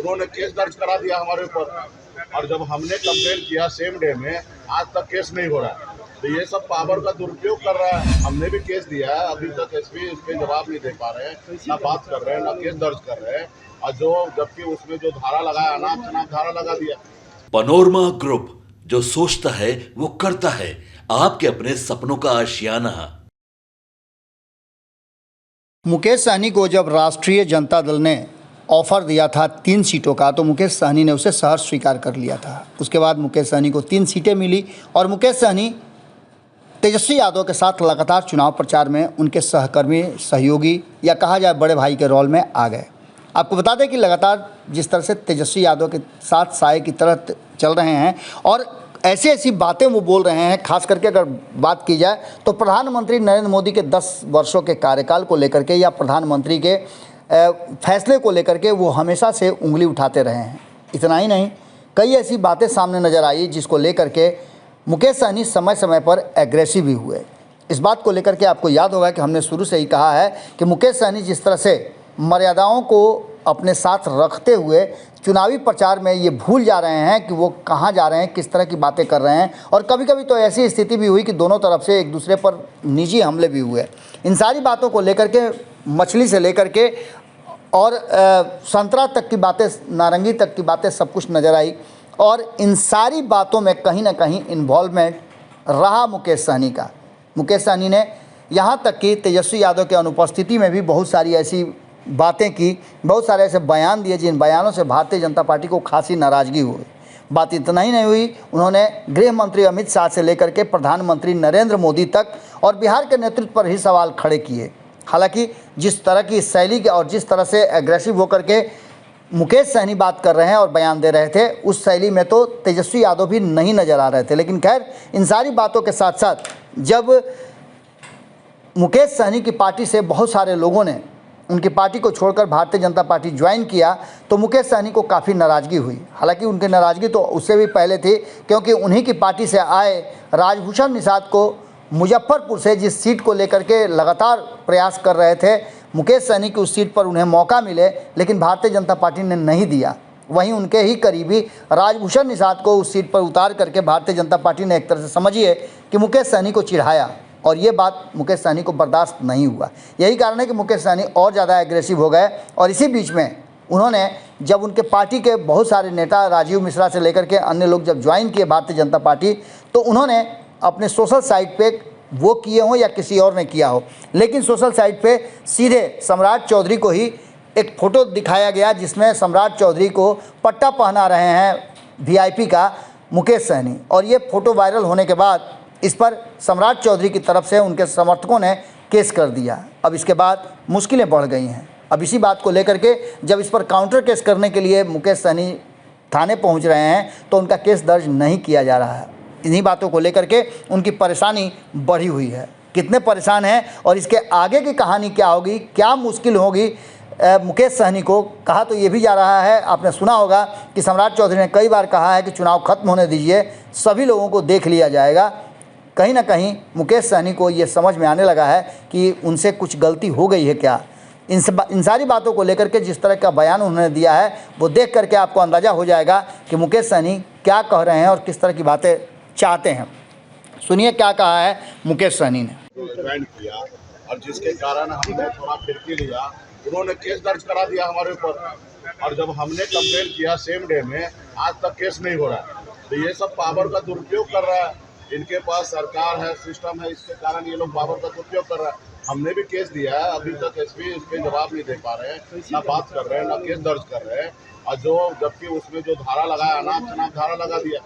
उन्होंने केस दर्ज करा दिया हमारे ऊपर, और जब हमने कंप्लेन किया सेम डे में, आज तक केस नहीं हो रहा है। तो ये सब पावर का दुरुपयोग कर रहा है। हमने भी केस दिया है, अभी तक एसपी इस पे जवाब नहीं दे पा रहे हैं, ना बात कर रहे हैं, ना केस दर्ज कर रहे हैं, और जो जबकि उसमें जो धारा लगाया, अनाप शनाप धारा लगा दिया। पनोरमा ग्रुप, जो सोचता है वो करता है, आपके अपने सपनों का आशियाना। मुकेश सहनी को जब राष्ट्रीय जनता दल ने ऑफर दिया था 3 सीटों का, तो मुकेश सहनी ने उसे सहर्ष स्वीकार कर लिया था। उसके बाद मुकेश सहनी को 3 सीटें मिली और मुकेश सहनी तेजस्वी यादव के साथ लगातार चुनाव प्रचार में उनके सहकर्मी, सहयोगी या कहा जाए बड़े भाई के रोल में आ गए। आपको बता दें कि लगातार जिस तरह से तेजस्वी यादव के साथ साए की तरह चल रहे हैं और ऐसी ऐसी बातें वो बोल रहे हैं, खास करके अगर बात की जाए तो प्रधानमंत्री नरेंद्र मोदी के 10 वर्षों के कार्यकाल को लेकर के या प्रधानमंत्री के फैसले को लेकर के वो हमेशा से उंगली उठाते रहे हैं। इतना ही नहीं, कई ऐसी बातें सामने नज़र आई जिसको लेकर के मुकेश सहनी समय समय पर एग्रेसिव भी हुए। इस बात को लेकर के आपको याद होगा कि हमने शुरू से ही कहा है कि मुकेश सहनी जिस तरह से मर्यादाओं को अपने साथ रखते हुए चुनावी प्रचार में ये भूल जा रहे हैं कि वो कहाँ जा रहे हैं, किस तरह की बातें कर रहे हैं, और कभी कभी तो ऐसी स्थिति भी हुई कि दोनों तरफ से एक दूसरे पर निजी हमले भी हुए। इन सारी बातों को लेकर के, मछली से लेकर के और संतरा तक की बातें, नारंगी तक की बातें, सब कुछ नज़र आई। और इन सारी बातों में कहीं ना कहीं इन्वॉल्वमेंट रहा मुकेश सहनी का। मुकेश सहनी ने यहाँ तक कि तेजस्वी यादव के अनुपस्थिति में भी बहुत सारी ऐसी बातें की, बहुत सारे ऐसे बयान दिए जिन बयानों से भारतीय जनता पार्टी को खासी नाराज़गी हुई। बात इतना ही नहीं हुई, उन्होंने गृह मंत्री अमित शाह से लेकर के प्रधानमंत्री नरेंद्र मोदी तक और बिहार के नेतृत्व पर ही सवाल खड़े किए। हालांकि जिस तरह की शैली के और जिस तरह से एग्रेसिव होकर के मुकेश सहनी बात कर रहे हैं और बयान दे रहे थे, उस शैली में तो तेजस्वी यादव भी नहीं नज़र आ रहे थे। लेकिन खैर, इन सारी बातों के साथ साथ जब मुकेश सहनी की पार्टी से बहुत सारे लोगों ने उनकी पार्टी को छोड़कर भारतीय जनता पार्टी ज्वाइन किया, तो मुकेश सहनी को काफ़ी नाराज़गी हुई। हालांकि उनकी नाराज़गी तो उससे भी पहले थी, क्योंकि उन्हीं की पार्टी से आए राजभूषण निषाद को मुजफ्फरपुर से जिस सीट को लेकर के लगातार प्रयास कर रहे थे मुकेश सहनी की, उस सीट पर उन्हें मौका मिले, लेकिन भारतीय जनता पार्टी ने नहीं दिया। वहीं उनके ही करीबी राजभूषण निषाद को उस सीट पर उतार करके भारतीय जनता पार्टी ने एक तरह से समझिए कि मुकेश सहनी को चिढ़ाया, और ये बात मुकेश सहनी को बर्दाश्त नहीं हुआ। यही कारण है कि मुकेश सहनी और ज़्यादा एग्रेसिव हो गए। और इसी बीच में उन्होंने, जब उनके पार्टी के बहुत सारे नेता, राजीव मिश्रा से लेकर के अन्य लोग जब ज्वाइन किए भारतीय जनता पार्टी, तो उन्होंने अपने सोशल साइट पे वो किए हों या किसी और ने किया हो, लेकिन सोशल साइट पे सीधे सम्राट चौधरी को ही एक फ़ोटो दिखाया गया जिसमें सम्राट चौधरी को पट्टा पहना रहे हैं VIP का मुकेश सहनी। और ये फ़ोटो वायरल होने के बाद इस पर सम्राट चौधरी की तरफ से उनके समर्थकों ने केस कर दिया। अब इसके बाद मुश्किलें बढ़ गई हैं। अब इसी बात को लेकर के जब इस पर काउंटर केस करने के लिए मुकेश सहनी थाने पहुंच रहे हैं, तो उनका केस दर्ज नहीं किया जा रहा है। इन्हीं बातों को लेकर के उनकी परेशानी बढ़ी हुई है। कितने परेशान हैं और इसके आगे की कहानी क्या होगी, क्या मुश्किल होगी मुकेश सहनी को, कहा तो ये भी जा रहा है, आपने सुना होगा कि सम्राट चौधरी ने कई बार कहा है कि चुनाव खत्म होने दीजिए, सभी लोगों को देख लिया जाएगा। कहीं ना कहीं मुकेश सहनी को ये समझ में आने लगा है कि उनसे कुछ गलती हो गई है क्या। इन सारी बातों को लेकर के जिस तरह का बयान उन्होंने दिया है, वो देख करके आपको अंदाज़ा हो जाएगा कि मुकेश सहनी क्या कह रहे हैं और किस तरह की बातें चाहते हैं। सुनिए क्या कहा है मुकेश सहनी ने। ज्वाइन किया और जिसके कारण हमने थोड़ा फिरकी लिया, उन्होंने केस दर्ज करा दिया हमारे ऊपर, और जब हमने कंप्लेन किया सेम डे में, आज तक केस नहीं हो रहा है। तो ये सब पावर का दुरुपयोग कर रहा है। इनके पास सरकार है, सिस्टम है, इसके कारण ये लोग पावर का दुरुपयोग कर रहा है। हमने भी केस दिया है, अभी तक एसपी इस पे जवाब नहीं दे पा रहे हैं, ना बात कर रहे हैं, ना केस दर्ज कर रहे हैं, और जो जबकि उसमें जो धारा लगाया, अनाप शनाप धारा लगा दिया।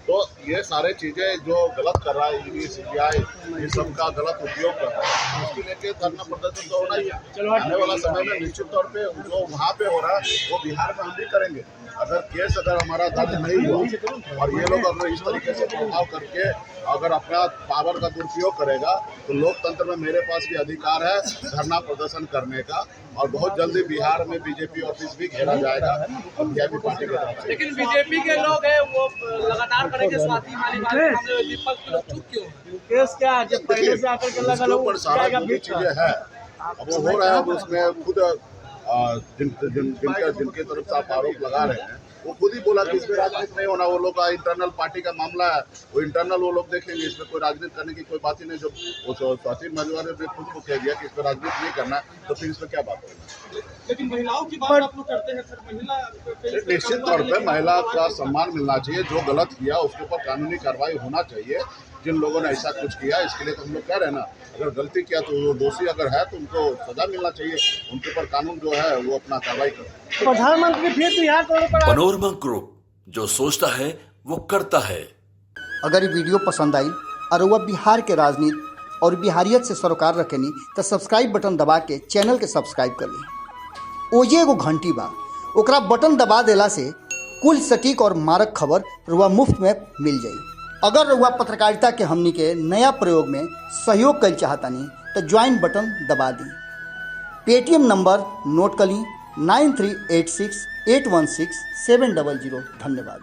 तो ये सारे चीज़ें जो गलत कर रहा है ईडी, CBI, ये सब का गलत उपयोग कर रहा है, उसको लेके धरना प्रदर्शन तो होना ही है। आने वाला समय में निश्चित तौर पे जो वहाँ पे हो रहा है वो बिहार में हम भी करेंगे। अगर हमारा दर्ज नहीं हुआ और ये लोग अगर इस तरीके से प्रभाव करके अगर अपना पावर का दुरुपयोग करेगा, तो लोकतंत्र में मेरे पास भी अधिकार है धरना प्रदर्शन करने का, और बहुत जल्दी बिहार में बीजेपी ऑफिस भी घेरा जाएगा वीआईपी पार्टी के तरफ से। लेकिन बीजेपी के लोग हैं वो लगातार करेंगे, स्वाति मालिवाल विपक्ष के लोग चुप क्यों? केस क्या जब पहले से आकर के लगा लोग सारा जो भी चीजें है अब वो हो रहा है, अब उसमें खुद जिनके तरफ से आप आरोप लगा रहे हैं, वो खुद ही बोला कि इसमें राजनीति नहीं होना, वो लोग का इंटरनल पार्टी का मामला है, वो इंटरनल वो लोग देखेंगे, इसमें कोई राजनीति करने की कोई बात ही नहीं। जो स्वाति मलिवाल ने खुद को कह दिया कि इसमें राजनीति नहीं करना, तो फिर इसमें क्या बात है? लेकिन महिलाओं की बात आप लोग करते हैं सर, महिला निश्चित तौर पर महिला का सम्मान मिलना चाहिए। जो गलत किया उसके ऊपर कानूनी कार्रवाई होना चाहिए। जिन लोगों ने ऐसा कुछ किया, इसके लिए तो हम लोग कह रहे हैं ना, अगर गलती किया तो वो दोषी अगर है तो उनको सजा मिलना चाहिए। उनके ऊपर कानून जो है वो अपना कार्रवाई करे। प्रधानमंत्री फिर बिहार दौरे पर पनोरमा ग्रुप, जो सोचता है वो करता है। अगर ये वीडियो पसंद आई और वह बिहार के राजनीति और बिहारियत से सरोकार रखेनी तो सब्सक्राइब बटन दबा के चैनल के सब्सक्राइब कर ली। ओजे एगो घंटी बा, ओकरा बटन दबा देला से कुल सटीक और मारक खबर रुआ मुफ्त में मिल जाई। अगर रुआ पत्रकारिता के हमनी के नया प्रयोग में सहयोग कर चाहतानी तो ज्वाइन बटन दबा दी। पेटीएम नंबर नोट कर ली 9386816700। धन्यवाद।